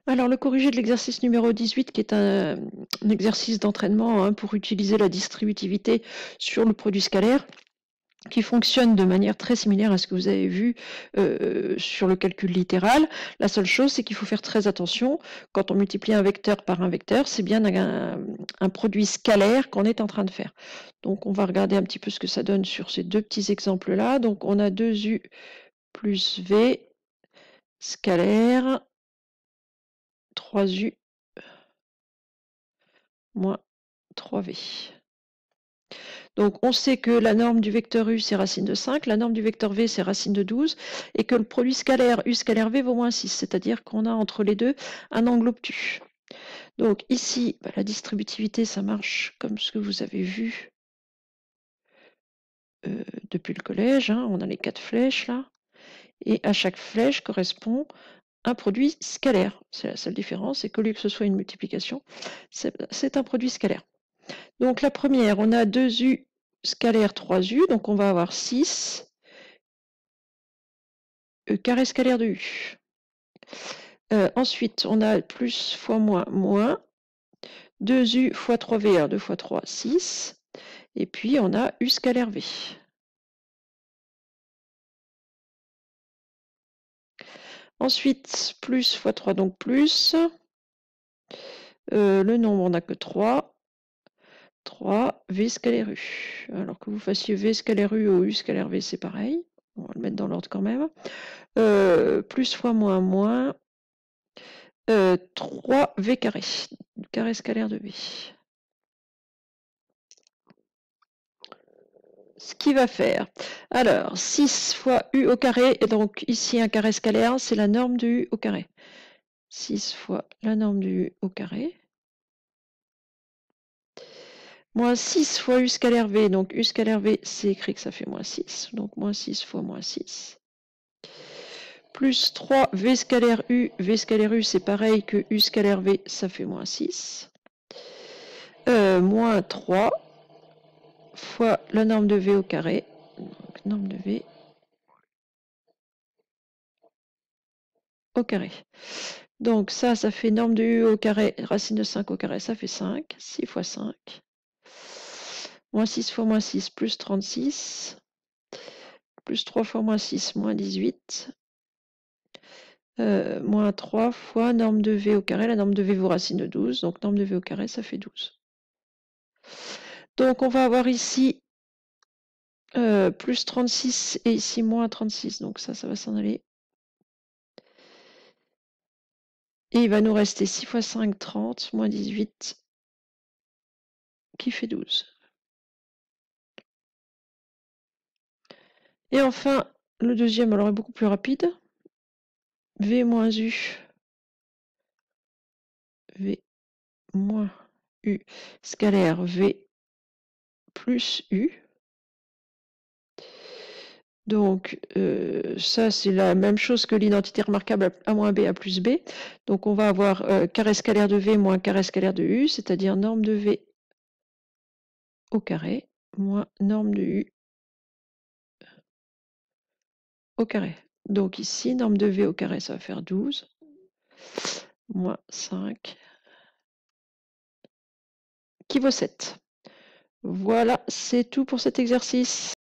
Alors, le corrigé de l'exercice numéro 18, qui est un exercice d'entraînement pour utiliser la distributivité sur le produit scalaire, qui fonctionne de manière très similaire à ce que vous avez vu sur le calcul littéral. La seule chose, c'est qu'il faut faire très attention. Quand on multiplie un vecteur par un vecteur, c'est bien un produit scalaire qu'on est en train de faire. Donc, on va regarder un petit peu ce que ça donne sur ces deux petits exemples-là. Donc, on a 2u plus v scalaire 3u moins 3v. Donc, on sait que la norme du vecteur u, c'est racine de 5, la norme du vecteur v, c'est racine de 12, et que le produit scalaire u scalaire v vaut moins 6, c'est-à-dire qu'on a entre les deux un angle obtus. Donc ici, la distributivité, ça marche comme ce que vous avez vu depuis le collège, hein. On a les 4 flèches là, et à chaque flèche correspond un produit scalaire. C'est la seule différence, c'est qu'au lieu que ce soit une multiplication, c'est un produit scalaire. Donc la première, on a 2u scalaire 3u, donc on va avoir 6 carré scalaire de u. Ensuite, on a plus fois moins, moins. 2u fois 3v, alors 2 fois 3, 6. Et puis, on a u scalaire v. Ensuite, plus fois 3, donc plus. Le nombre, on n'a que 3. 3, v scalaire u. Alors que vous fassiez v scalaire u ou u scalaire v, c'est pareil. On va le mettre dans l'ordre quand même. Plus fois moins, moins. 3v carré. Carré scalaire de v. Ce qui va faire, alors 6 fois u au carré, et donc ici un carré scalaire, c'est la norme de u au carré. 6 fois la norme de u au carré. Moins 6 fois u scalaire v, donc u scalaire v, c'est écrit que ça fait moins 6, donc moins 6 fois moins 6. Plus 3 v scalaire u c'est pareil que u scalaire v, ça fait moins 6. Moins 3 fois la norme de v au carré, donc norme de v au carré. Donc ça fait norme de u au carré, racine de 5 au carré, ça fait 5, 6 fois 5. Moins 6 fois moins 6, plus 36. Plus 3 fois moins 6, moins 18. Moins 3 fois norme de v au carré, la norme de v vaut racine de 12, donc norme de v au carré, ça fait 12. Donc on va avoir ici plus 36 et ici moins 36, donc ça va s'en aller. Et il va nous rester 6 fois 5, 30, moins 18, qui fait 12. Et enfin, le deuxième, alors est beaucoup plus rapide. V moins U. V moins U scalaire V plus U. Donc, ça, c'est la même chose que l'identité remarquable A moins B, A plus B. Donc, on va avoir carré scalaire de V moins carré scalaire de U, c'est-à-dire norme de V au carré moins norme de U au carré. Donc, ici, norme de V au carré, ça va faire 12, moins 5, qui vaut 7. Voilà, c'est tout pour cet exercice.